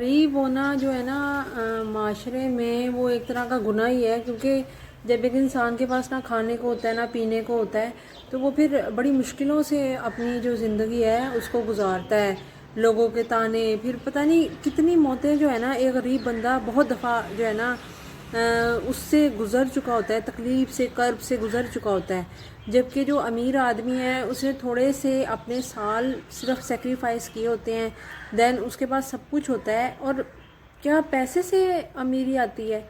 غریب ہونا جو ہے نا معاشرے میں وہ ایک طرح کا گناہ ہی ہے، کیونکہ جب ایک انسان کے پاس نہ کھانے کو ہوتا ہے نہ پینے کو ہوتا ہے تو وہ پھر بڑی مشکلوں سے اپنی جو زندگی ہے اس کو گزارتا ہے، لوگوں کے تانے، پھر پتہ نہیں کتنی موتیں جو ہے نا ایک غریب بندہ بہت دفعہ جو ہے نا اس سے گزر چکا ہوتا ہے، تکلیف سے کرب سے گزر چکا ہوتا ہے، جبکہ جو امیر آدمی ہے اس نے تھوڑے سے اپنے سال صرف سیکریفائس کیے ہوتے ہیں، دین اس کے پاس سب کچھ ہوتا ہے۔ اور کیا پیسے سے امیری آتی ہے؟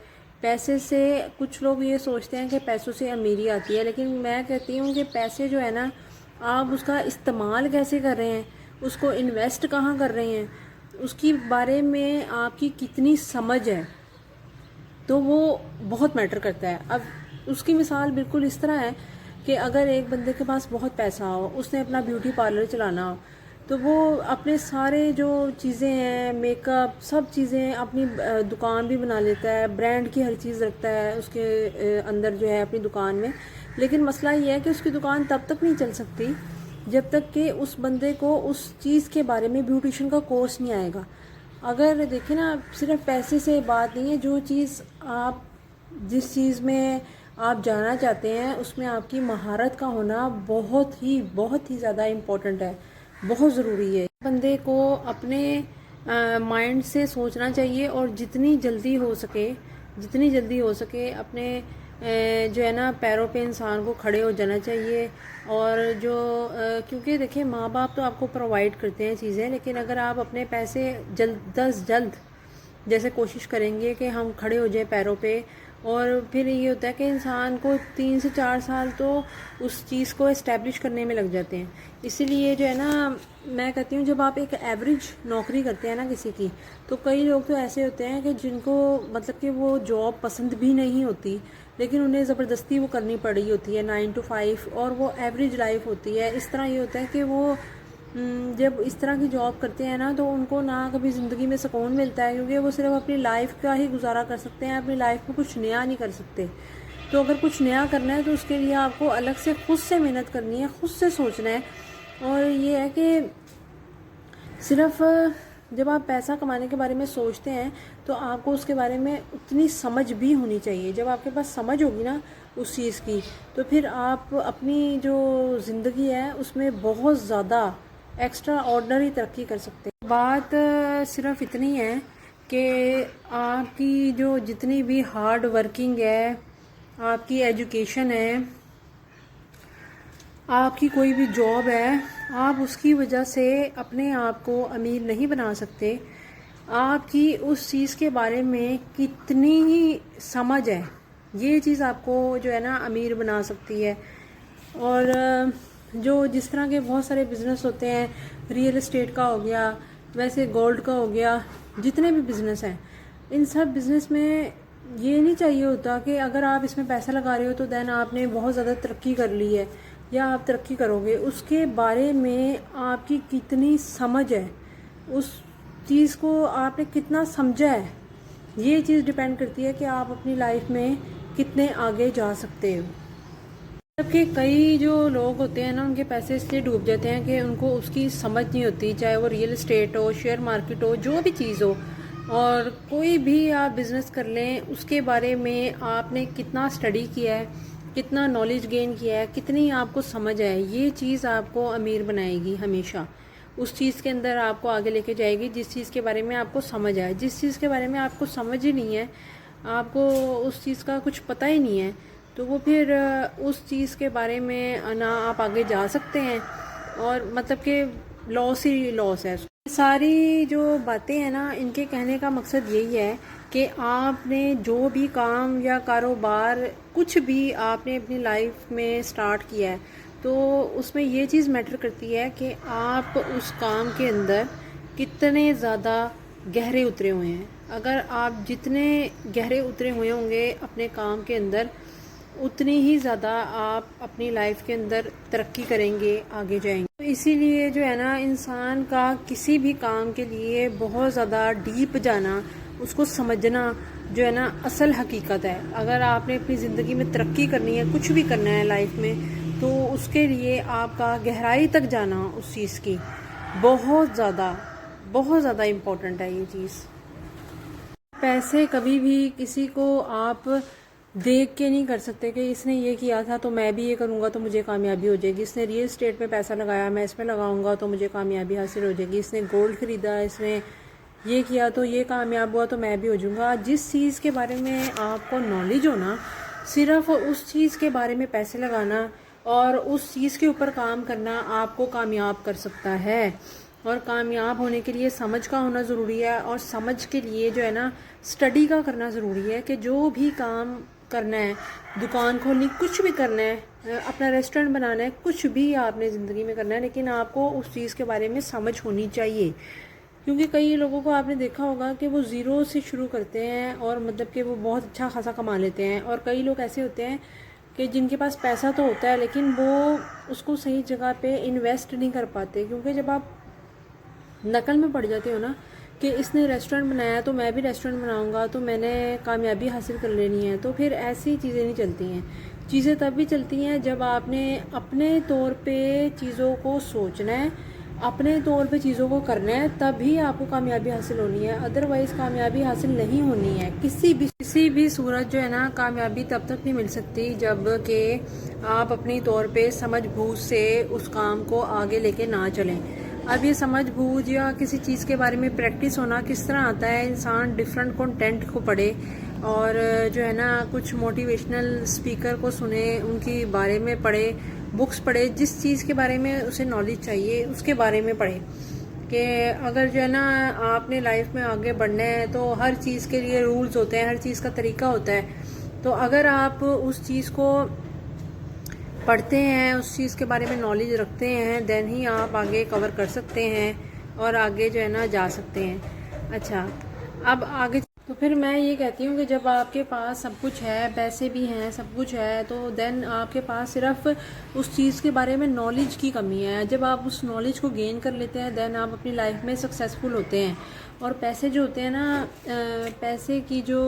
پیسے سے کچھ لوگ یہ سوچتے ہیں کہ پیسوں سے امیری آتی ہے، لیکن میں کہتی ہوں کہ پیسے جو ہے نا آپ اس کا استعمال کیسے کر رہے ہیں، اس کو انویسٹ کہاں کر رہے ہیں، اس کی بارے میں آپ کی کتنی سمجھ ہے، تو وہ بہت میٹر کرتا ہے۔ اب اس کی مثال بالکل اس طرح ہے کہ اگر ایک بندے کے پاس بہت پیسہ ہو، اس نے اپنا بیوٹی پارلر چلانا ہو، تو وہ اپنے سارے جو چیزیں ہیں، میک اپ، سب چیزیں اپنی دکان بھی بنا لیتا ہے، برانڈ کی ہر چیز رکھتا ہے اس کے اندر جو ہے اپنی دکان میں، لیکن مسئلہ یہ ہے کہ اس کی دکان تب تک نہیں چل سکتی جب تک کہ اس بندے کو اس چیز کے بارے میں بیوٹیشن کا کورس نہیں آئے گا۔ اگر دیکھیں نا، صرف پیسے سے بات نہیں ہے، جو چیز آپ جس چیز میں آپ جانا چاہتے ہیں اس میں آپ کی مہارت کا ہونا بہت ہی زیادہ امپورٹنٹ ہے، بہت ضروری ہے۔ بندے کو اپنے مائنڈ سے سوچنا چاہیے اور جتنی جلدی ہو سکے اپنے جو ہے نا پیروں پہ انسان کو کھڑے ہو جانا چاہیے۔ اور جو کیونکہ دیکھیں ماں باپ تو آپ کو پرووائڈ کرتے ہیں چیزیں، لیکن اگر آپ اپنے پیسے جلد جیسے کوشش کریں گے کہ ہم کھڑے ہو جائیں پیروں پہ، اور پھر یہ ہوتا ہے کہ انسان کو 3 سے 4 سال تو اس چیز کو اسٹیبلش کرنے میں لگ جاتے ہیں۔ اسی لیے جو ہے نا میں کہتی ہوں جب آپ ایک ایوریج نوکری کرتے ہیں نا کسی کی، تو کئی لوگ تو ایسے ہوتے ہیں کہ جن کو مطلب کہ وہ جاب پسند بھی نہیں ہوتی، لیکن انہیں زبردستی وہ کرنی پڑی ہوتی ہے 9 to 5، اور وہ ایوریج لائف ہوتی ہے۔ اس طرح یہ ہوتا ہے کہ وہ جب اس طرح کی جاب کرتے ہیں نا تو ان کو نہ کبھی زندگی میں سکون ملتا ہے، کیونکہ وہ صرف اپنی لائف کا ہی گزارا کر سکتے ہیں، اپنی لائف میں کچھ نیا نہیں کر سکتے۔ تو اگر کچھ نیا کرنا ہے تو اس کے لیے آپ کو الگ سے خود سے محنت کرنی ہے، خود سے سوچنا ہے۔ اور یہ ہے کہ صرف جب آپ پیسہ کمانے کے بارے میں سوچتے ہیں تو آپ کو اس کے بارے میں اتنی سمجھ بھی ہونی چاہیے۔ جب آپ کے پاس سمجھ ہوگی نا اس چیز کی، تو پھر آپ اپنی جو زندگی ہے اس میں بہت زیادہ ایکسٹرا آرڈنری ترقی کر سکتے ہیں۔ بات صرف اتنی ہے کہ آپ کی جو جتنی بھی ہارڈ ورکنگ ہے، آپ کی ایجوکیشن ہے، آپ کی کوئی بھی جاب ہے، آپ اس کی وجہ سے اپنے آپ کو امیر نہیں بنا سکتے۔ آپ کی اس چیز کے بارے میں کتنی ہی سمجھ ہے، یہ چیز آپ کو جو ہے نا امیر بنا سکتی ہے۔ اور جو جس طرح کے بہت سارے بزنس ہوتے ہیں، ریئل اسٹیٹ کا ہو گیا، ویسے گولڈ کا ہو گیا، جتنے بھی بزنس ہیں، ان سب بزنس میں یہ نہیں چاہیے ہوتا کہ اگر آپ اس میں پیسہ لگا رہے ہو تو دین آپ نے بہت زیادہ ترقی کر لی ہے یا آپ ترقی کرو گے۔ اس کے بارے میں آپ کی کتنی سمجھ ہے، اس چیز کو آپ نے کتنا سمجھا ہے، یہ چیز ڈیپینڈ کرتی ہے کہ آپ اپنی لائف میں کتنے آگے جا سکتے ہو۔ جبکہ کئی جو لوگ ہوتے ہیں نا ان کے پیسے اس لیے ڈوب جاتے ہیں کہ ان کو اس کی سمجھ نہیں ہوتی، چاہے وہ ریئل اسٹیٹ ہو، شیئر مارکیٹ ہو، جو بھی چیز ہو، اور کوئی بھی آپ بزنس کر لیں اس کے بارے میں آپ نے کتنا اسٹڈی کیا ہے، کتنا نالج گین کیا ہے، کتنی آپ کو سمجھ ہے، یہ چیز آپ کو امیر بنائے گی ہمیشہ۔ اس چیز کے اندر آپ کو آگے لے کے جائے گی جس چیز کے بارے میں آپ کو سمجھ آئے۔ جس چیز کے بارے میں آپ کو سمجھ ہی نہیں ہے، آپ کو اس چیز کا کچھ پتہ ہی نہیں ہے، تو وہ پھر اس چیز کے بارے میں نہ آپ آگے جا سکتے ہیں، اور مطلب کہ لاس ہی لاس ہے۔ ساری جو باتیں ہیں نا ان کے کہنے کا مقصد یہی ہے کہ آپ نے جو بھی کام یا کاروبار کچھ بھی آپ نے اپنی لائف میں سٹارٹ کیا ہے تو اس میں یہ چیز میٹر کرتی ہے کہ آپ اس کام کے اندر کتنے زیادہ گہرے اترے ہوئے ہیں۔ اگر آپ جتنے گہرے اترے ہوئے ہوں گے اپنے کام کے اندر، اتنی ہی زیادہ آپ اپنی لائف کے اندر ترقی کریں گے، آگے جائیں گے۔ تو اسی لیے جو ہے نا انسان کا کسی بھی کام کے لیے بہت زیادہ ڈیپ جانا، اس کو سمجھنا جو ہے نا اصل حقیقت ہے۔ اگر آپ نے اپنی زندگی میں ترقی کرنی ہے، کچھ بھی کرنا ہے لائف میں، تو اس کے لیے آپ کا گہرائی تک جانا اس چیز کی بہت زیادہ امپورٹنٹ ہے یہ چیز۔ پیسے کبھی بھی کسی کو آپ دیکھ کے نہیں کر سکتے کہ اس نے یہ کیا تھا تو میں بھی یہ کروں گا تو مجھے کامیابی ہو جائے گی، اس نے ریئل اسٹیٹ میں پیسہ لگایا میں اس میں لگاؤں گا تو مجھے کامیابی حاصل ہو جائے گی، اس نے گولڈ خریدا اس نے یہ کیا تو یہ کامیاب ہوا تو میں بھی ہو جاؤں گا۔ جس چیز کے بارے میں آپ کو نالج ہونا، صرف اس چیز کے بارے میں پیسے لگانا اور اس چیز کے اوپر کام کرنا آپ کو کامیاب کر سکتا ہے۔ اور کامیاب ہونے کے لیے سمجھ کا ہونا ضروری ہے، اور سمجھ کے لیے جو ہے نا اسٹڈی کا کرنا ضروری ہے کہ جو بھی کام کرنا ہے، دکان کھولنی، کچھ بھی کرنا ہے، اپنا ریسٹورینٹ بنانا ہے، کچھ بھی آپ نے زندگی میں کرنا ہے، لیکن آپ کو اس چیز کے بارے میں سمجھ ہونی چاہیے۔ کیونکہ کئی لوگوں کو آپ نے دیکھا ہوگا کہ وہ زیرو سے شروع کرتے ہیں اور مطلب کہ وہ بہت اچھا خاصا کما لیتے ہیں، اور کئی لوگ ایسے ہوتے ہیں کہ جن کے پاس پیسہ تو ہوتا ہے لیکن وہ اس کو صحیح جگہ پہ انویسٹ نہیں کر پاتے، کیونکہ جب آپ نقل میں پڑ جاتے ہو نا کہ اس نے ریسٹورینٹ بنایا تو میں بھی ریسٹورینٹ بناؤں گا تو میں نے کامیابی حاصل کر لینی ہے، تو پھر ایسی چیزیں نہیں چلتی ہیں۔ چیزیں تب بھی چلتی ہیں جب آپ نے اپنے طور پہ چیزوں کو سوچنا ہے، اپنے طور پہ چیزوں کو کرنا ہے، تب ہی آپ کو کامیابی حاصل ہونی ہے، ادروائز کامیابی حاصل نہیں ہونی ہے۔ کسی بھی صورت جو ہے نا کامیابی تب تک نہیں مل سکتی جب کہ آپ اپنی طور پہ سمجھ بوجھ سے اس کام کو آگے لے کے نہ چلیں۔ اب یہ سمجھ بوجھ یا کسی چیز کے بارے میں پریکٹس ہونا کس طرح آتا ہے؟ انسان ڈیفرنٹ کنٹینٹ کو پڑھے اور جو ہے نا کچھ موٹیویشنل اسپیکر کو سنے، ان کے بارے میں پڑھے، بکس پڑھے، جس چیز کے بارے میں اسے نالج چاہیے اس کے بارے میں پڑھے۔ کہ اگر جو ہے نا آپ نے لائف میں آگے بڑھنا ہے تو ہر چیز کے لیے رولز ہوتے ہیں، ہر چیز کا طریقہ ہوتا ہے، تو اگر آپ اس چیز کو پڑھتے ہیں، اس چیز کے بارے میں نالج رکھتے ہیں، دین ہی آپ آگے کور کر سکتے ہیں اور آگے جو ہے نا جا سکتے ہیں۔ اچھا، اب آگے تو پھر میں یہ کہتی ہوں کہ جب آپ کے پاس سب کچھ ہے، پیسے بھی ہیں، سب کچھ ہے، تو دین آپ کے پاس صرف اس چیز کے بارے میں نالج کی کمی ہے۔ جب آپ اس نالج کو گین کر لیتے ہیں دین آپ اپنی لائف میں سکسیزفل ہوتے ہیں۔ اور پیسے جو ہوتے ہیں نا، پیسے کی جو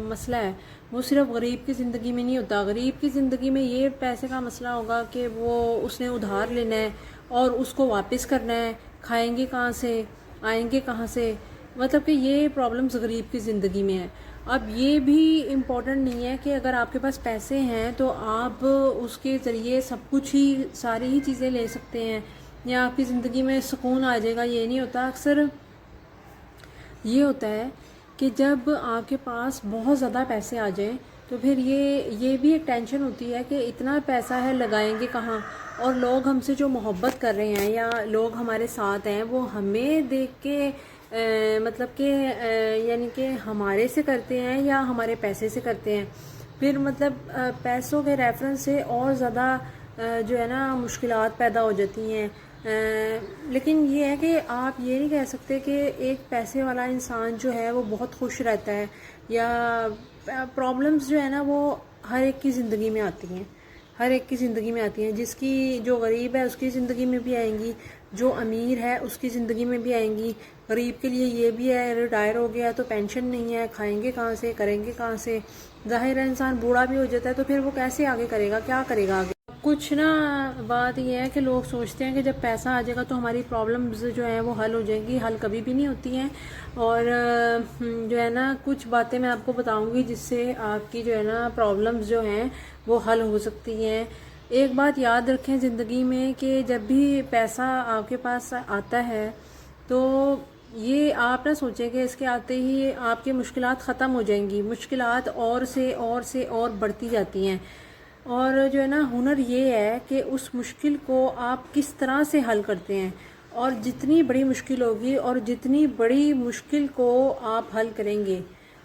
مسئلہ ہے وہ صرف غریب کی زندگی میں نہیں ہوتا۔ غریب کی زندگی میں یہ پیسے کا مسئلہ ہوگا کہ وہ اس نے ادھار لینا ہے اور اس کو واپس کرنا ہے، کھائیں گے کہاں سے، آئیں گے کہاں سے، مطلب کہ یہ پرابلمز غریب کی زندگی میں ہے۔ اب یہ بھی امپورٹنٹ نہیں ہے کہ اگر آپ کے پاس پیسے ہیں تو آپ اس کے ذریعے سب کچھ ہی، ساری ہی چیزیں لے سکتے ہیں یا آپ کی زندگی میں سکون آ جائے گا، یہ نہیں ہوتا۔ اکثر یہ ہوتا ہے کہ جب آپ کے پاس بہت زیادہ پیسے آ جائیں تو پھر یہ بھی ایک ٹینشن ہوتی ہے کہ اتنا پیسہ ہے، لگائیں گے کہاں، اور لوگ ہم سے جو محبت کر رہے ہیں یا لوگ ہمارے ساتھ ہیں وہ ہمیں دیکھ کے مطلب کہ یعنی کہ ہمارے سے کرتے ہیں یا ہمارے پیسے سے کرتے ہیں، پھر مطلب پیسوں کے ریفرنس سے اور زیادہ جو ہے نا مشکلات پیدا ہو جاتی ہیں۔ لیکن یہ ہے کہ آپ یہ نہیں کہہ سکتے کہ ایک پیسے والا انسان جو ہے وہ بہت خوش رہتا ہے، یا پرابلمز جو ہے نا وہ ہر ایک کی زندگی میں آتی ہیں، ہر ایک کی زندگی میں آتی ہیں۔ جس کی جو غریب ہے اس کی زندگی میں بھی آئیں گی، جو امیر ہے اس کی زندگی میں بھی آئیں گی۔ غریب کے لیے یہ بھی ہے، ریٹائر ہو گیا تو پینشن نہیں ہے، کھائیں گے کہاں سے، کریں گے کہاں سے، ظاہر ہے انسان بوڑھا بھی ہو جاتا ہے تو پھر وہ کیسے آگے کرے گا، کیا کرے گا آگے۔ کچھ نا بات یہ ہے کہ لوگ سوچتے ہیں کہ جب پیسہ آ جائے گا تو ہماری پرابلمز جو ہیں وہ حل ہو جائیں گی، حل کبھی بھی نہیں ہوتی ہیں۔ اور جو ہے نا کچھ باتیں میں آپ کو بتاؤں گی جس سے آپ کی جو ہے نا پرابلمز جو ہیں وہ حل ہو سکتی ہیں۔ ایک بات یاد رکھیں زندگی میں کہ جب بھی پیسہ آپ کے پاس آتا ہے تو یہ آپ نہ سوچیں کہ اس کے آتے ہی آپ کی مشکلات ختم ہو جائیں گی، مشکلات اور بڑھتی جاتی ہیں۔ اور جو ہے نا ہنر یہ ہے کہ اس مشکل کو آپ کس طرح سے حل کرتے ہیں، اور جتنی بڑی مشکل ہوگی اور جتنی بڑی مشکل کو آپ حل کریں گے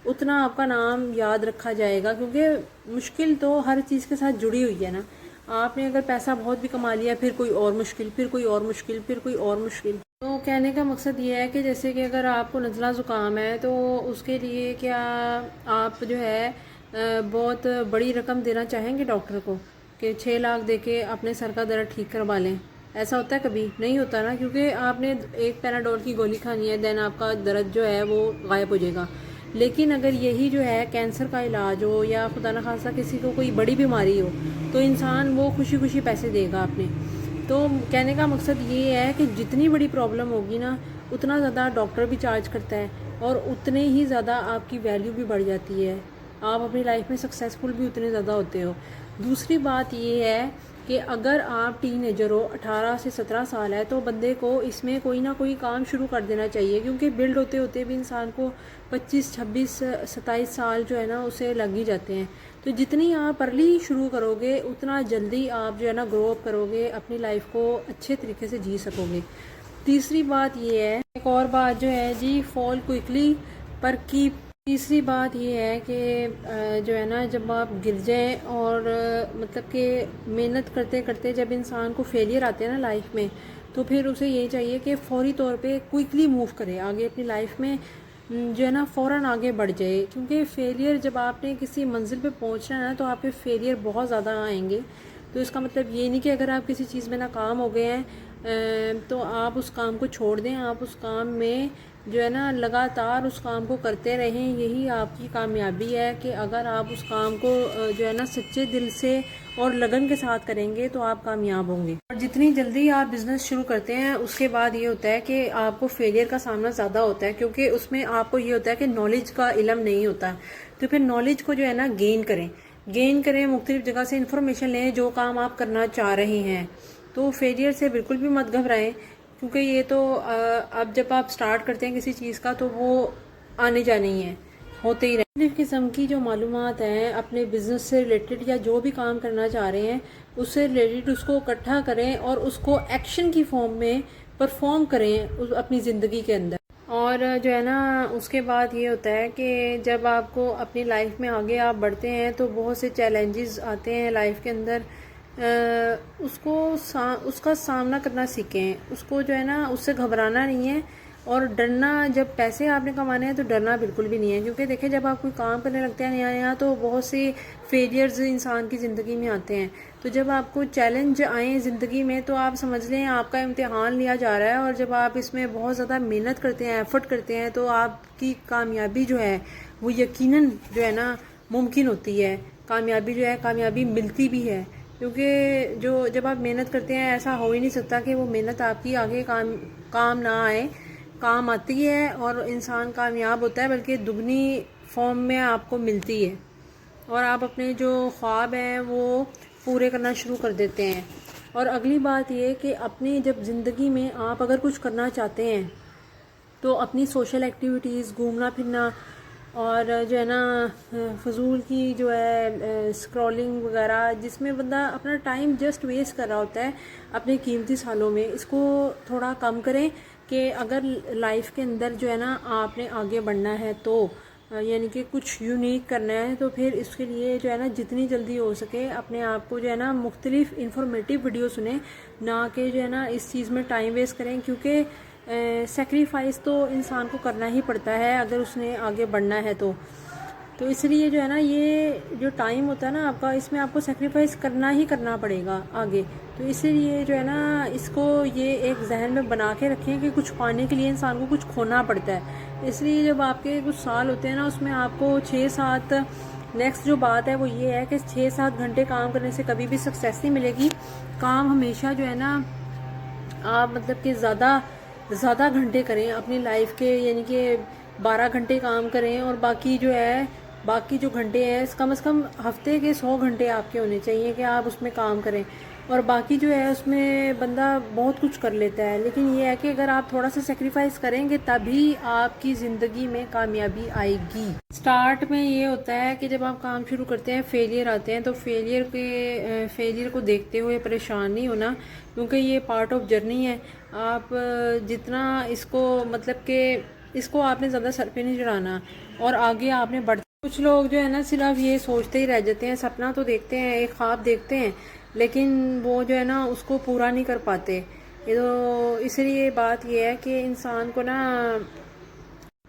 اتنا آپ کا نام یاد رکھا جائے گا، کیونکہ مشکل تو ہر چیز کے ساتھ جڑی ہوئی ہے نا۔ آپ نے اگر پیسہ بہت بھی کما لیا، پھر کوئی اور مشکل، پھر کوئی اور مشکل، پھر کوئی اور مشکل۔ تو کہنے کا مقصد یہ ہے کہ جیسے کہ اگر آپ کو نزلہ زکام ہے تو اس کے لیے کیا آپ جو ہے بہت بڑی رقم دینا چاہیں گے ڈاکٹر کو کہ 6 لاکھ دے کے اپنے سر کا درد ٹھیک کروا لیں؟ ایسا ہوتا ہے؟ کبھی نہیں ہوتا نا، کیونکہ آپ نے ایک پیراڈول کی گولی کھانی ہے، دین آپ کا درد جو ہے وہ غائب ہو جائے گا۔ لیکن اگر یہی جو ہے کینسر کا علاج ہو یا خدا نخواستہ کسی کو کوئی بڑی بیماری ہو تو انسان وہ خوشی خوشی پیسے دے گا اپنے۔ تو کہنے کا مقصد یہ ہے کہ جتنی بڑی پرابلم ہوگی نا اتنا زیادہ ڈاکٹر بھی چارج کرتا ہے، اور اتنے ہی زیادہ آپ کی ویلیو بھی بڑھ جاتی ہے، آپ اپنی لائف میں سکسیزفل بھی اتنے زیادہ ہوتے ہو۔ دوسری بات یہ ہے کہ اگر آپ ٹین ایجر ہو، 18 سے 17 سال ہے، تو بندے کو اس میں کوئی نہ کوئی کام شروع کر دینا چاہیے، کیونکہ بلڈ ہوتے ہوتے بھی انسان کو 25 26 27 سال جو ہے نا اسے لگ ہی جاتے ہیں۔ تو جتنی آپ ارلی شروع کرو گے اتنا جلدی آپ جو ہے نا گرو اپ کرو گے، اپنی لائف کو اچھے طریقے سے جی سکو گے۔ تیسری بات یہ ہے، ایک اور بات جو ہے جی، فال کوئکلی پر کیپ۔ تیسری بات یہ ہے کہ جو ہے نا جب آپ گر جائیں اور مطلب کہ محنت کرتے کرتے جب انسان کو فیلئر آتے ہیں نا لائف میں، تو پھر اسے یہ چاہیے کہ فوری طور پہ کوئکلی موو کرے آگے اپنی لائف میں، جو ہے نا فوراً آگے بڑھ جائے، کیونکہ فیلئر جب آپ نے کسی منزل پہ پہنچنا ہے نا تو آپ پہ فیلئر بہت زیادہ آئیں گے۔ تو اس کا مطلب یہ نہیں کہ اگر آپ کسی چیز میں ناکام ہو گئے ہیں تو آپ اس کام کو چھوڑ دیں، آپ اس کام میں جو ہے نا لگاتار اس کام کو کرتے رہیں، یہی آپ کی کامیابی ہے کہ اگر آپ اس کام کو جو ہے نا سچے دل سے اور لگن کے ساتھ کریں گے تو آپ کامیاب ہوں گے۔ اور جتنی جلدی آپ بزنس شروع کرتے ہیں اس کے بعد یہ ہوتا ہے کہ آپ کو فیلئر کا سامنا زیادہ ہوتا ہے، کیونکہ اس میں آپ کو یہ ہوتا ہے کہ نالج کا علم نہیں ہوتا، تو پھر نالج کو جو ہے نا گین کریں، مختلف جگہ سے انفارمیشن لیں جو کام آپ کرنا چاہ رہے ہیں۔ تو فیلئر سے بالکل بھی مت گھبرائیں، کیونکہ یہ تو اب جب آپ سٹارٹ کرتے ہیں کسی چیز کا تو وہ آنے جانے ہی ہیں، ہوتے ہی رہے۔ مختلف قسم کی جو معلومات ہیں اپنے بزنس سے ریلیٹڈ یا جو بھی کام کرنا چاہ رہے ہیں اس سے ریلیٹڈ اس کو اکٹھا کریں اور اس کو ایکشن کی فارم میں پرفارم کریں اپنی زندگی کے اندر۔ اور جو ہے نا اس کے بعد یہ ہوتا ہے کہ جب آپ کو اپنی لائف میں آگے آپ بڑھتے ہیں تو بہت سے چیلنجز آتے ہیں لائف کے اندر، اس کا سامنا کرنا سیکھیں، اس کو جو ہے نا اس سے گھبرانا نہیں ہے اور ڈرنا، جب پیسے آپ نے کمانے ہیں تو ڈرنا بالکل بھی نہیں ہے، کیونکہ دیکھیں جب آپ کوئی کام کرنے لگتے ہیں نیا تو بہت سے فیلیئرز انسان کی زندگی میں آتے ہیں، تو جب آپ کو چیلنج آئیں زندگی میں تو آپ سمجھ لیں آپ کا امتحان لیا جا رہا ہے، اور جب آپ اس میں بہت زیادہ محنت کرتے ہیں، ایفرٹ کرتے ہیں، تو آپ کی کامیابی جو ہے وہ یقیناً جو ہے نا ممکن ہوتی ہے، کامیابی ملتی بھی ہے، کیونکہ جب آپ محنت کرتے ہیں ایسا ہو ہی نہیں سکتا کہ وہ محنت آپ کی آگے کام نہ آئے، کام آتی ہے اور انسان کامیاب ہوتا ہے، بلکہ دگنی فارم میں آپ کو ملتی ہے، اور آپ اپنے جو خواب ہیں وہ پورے کرنا شروع کر دیتے ہیں۔ اور اگلی بات یہ کہ اپنی جب زندگی میں آپ اگر کچھ کرنا چاہتے ہیں تو اپنی سوشل ایکٹیویٹیز، گھومنا پھرنا اور جو ہے نا فضول کی جو ہے اسکرولنگ وغیرہ، جس میں بندہ اپنا ٹائم جسٹ ویسٹ کر رہا ہوتا ہے اپنے قیمتی سالوں میں، اس کو تھوڑا کم کریں، کہ اگر لائف کے اندر جو ہے نا آپ نے آگے بڑھنا ہے تو یعنی کہ کچھ یونیک کرنا ہے، تو پھر اس کے لیے جو ہے نا جتنی جلدی ہو سکے اپنے آپ کو جو ہے نا مختلف انفارمیٹیو ویڈیو سنیں، نہ کہ جو ہے نا اس چیز میں ٹائم ویسٹ کریں، کیونکہ سیکریفائس تو انسان کو کرنا ہی پڑتا ہے اگر اس نے آگے بڑھنا ہے تو اس لیے جو ہے نا یہ جو ٹائم ہوتا ہے نا آپ کا، اس میں آپ کو سیکریفائس کرنا ہی کرنا پڑے گا آگے، تو اسی لیے جو ہے نا اس کو یہ ایک ذہن میں بنا کے رکھیں کہ کچھ پانے کے لیے انسان کو کچھ کھونا پڑتا ہے، اس لیے جب آپ کے کچھ سال ہوتے ہیں نا اس میں آپ کو 6-7 نیکسٹ جو بات ہے وہ یہ ہے کہ 6-7 گھنٹے کام کرنے سے کبھی بھی سکسیس نہیں ملے گی، کام ہمیشہ جو ہے نا آپ مطلب کہ زیادہ گھنٹے کریں اپنی لائف کے، یعنی کہ 12 گھنٹے کام کریں، اور باقی جو گھنٹے ہیں کم از کم ہفتے کے 100 گھنٹے آپ کے ہونے چاہیے کہ آپ اس میں کام کریں، اور باقی جو ہے اس میں بندہ بہت کچھ کر لیتا ہے، لیکن یہ ہے کہ اگر آپ تھوڑا سا سیکریفائس کریں گے تبھی آپ کی زندگی میں کامیابی آئے گی۔ سٹارٹ میں یہ ہوتا ہے کہ جب آپ کام شروع کرتے ہیں فیلئر آتے ہیں، تو فیلئر کو دیکھتے ہوئے پریشان نہیں ہونا، کیونکہ یہ پارٹ آف جرنی ہے، آپ جتنا اس کو مطلب کہ اس کو آپ نے زیادہ سر پہ نہیں چڑھانا، اور آگے آپ نے بڑھتے۔ کچھ لوگ جو ہے نا صرف یہ سوچتے ہی رہ جاتے ہیں، سپنا تو دیکھتے ہیں، ایک خواب دیکھتے ہیں، لیکن وہ جو ہے نا اس کو پورا نہیں کر پاتے، تو اس لیے بات یہ ہے کہ انسان کو نا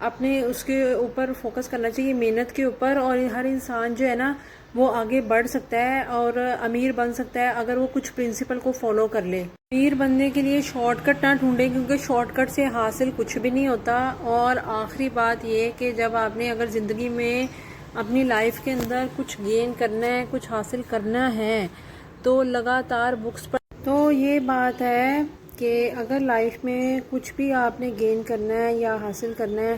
اپنے اس کے اوپر فوکس کرنا چاہیے، محنت کے اوپر، اور ہر انسان جو ہے نا وہ آگے بڑھ سکتا ہے اور امیر بن سکتا ہے اگر وہ کچھ پرنسپل کو فالو کر لے۔ امیر بننے کے لیے شارٹ کٹ نہ ڈھونڈیں، کیونکہ شارٹ کٹ سے حاصل کچھ بھی نہیں ہوتا، اور آخری بات یہ کہ جب آپ نے اگر زندگی میں اپنی لائف کے اندر کچھ گین کرنا ہے، کچھ حاصل کرنا ہے، تو لگاتار بکس پڑھ۔ تو یہ بات ہے کہ اگر لائف میں کچھ بھی آپ نے گین کرنا ہے یا حاصل کرنا ہے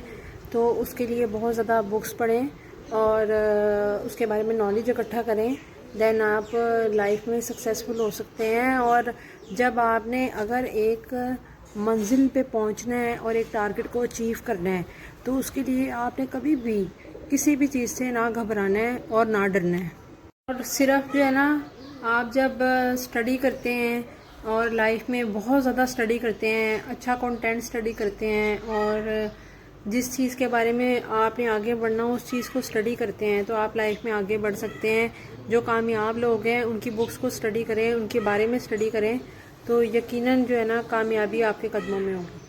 تو اس کے لیے بہت زیادہ بکس پڑھیں اور اس کے بارے میں نالج اکٹھا کریں، دین آپ لائف میں سکسیزفل ہو سکتے ہیں۔ اور جب آپ نے اگر ایک منزل پہ پہنچنا ہے اور ایک ٹارگٹ کو اچیو کرنا ہے تو اس کے لیے آپ نے کبھی بھی کسی بھی چیز سے نہ گھبرانا ہے اور نہ ڈرنا ہے۔ اور صرف جو ہے نا، آپ جب اسٹڈی کرتے ہیں اور لائف میں بہت زیادہ اسٹڈی کرتے ہیں، اچھا کنٹینٹ اسٹڈی کرتے ہیں اور جس چیز کے بارے میں آپ نے آگے بڑھنا ہو اس چیز کو اسٹڈی کرتے ہیں تو آپ لائف میں آگے بڑھ سکتے ہیں۔ جو کامیاب لوگ ہیں ان کی بکس کو اسٹڈی کریں، ان کے بارے میں اسٹڈی کریں تو یقیناً جو ہے نا کامیابی آپ کے قدموں میں ہوگی۔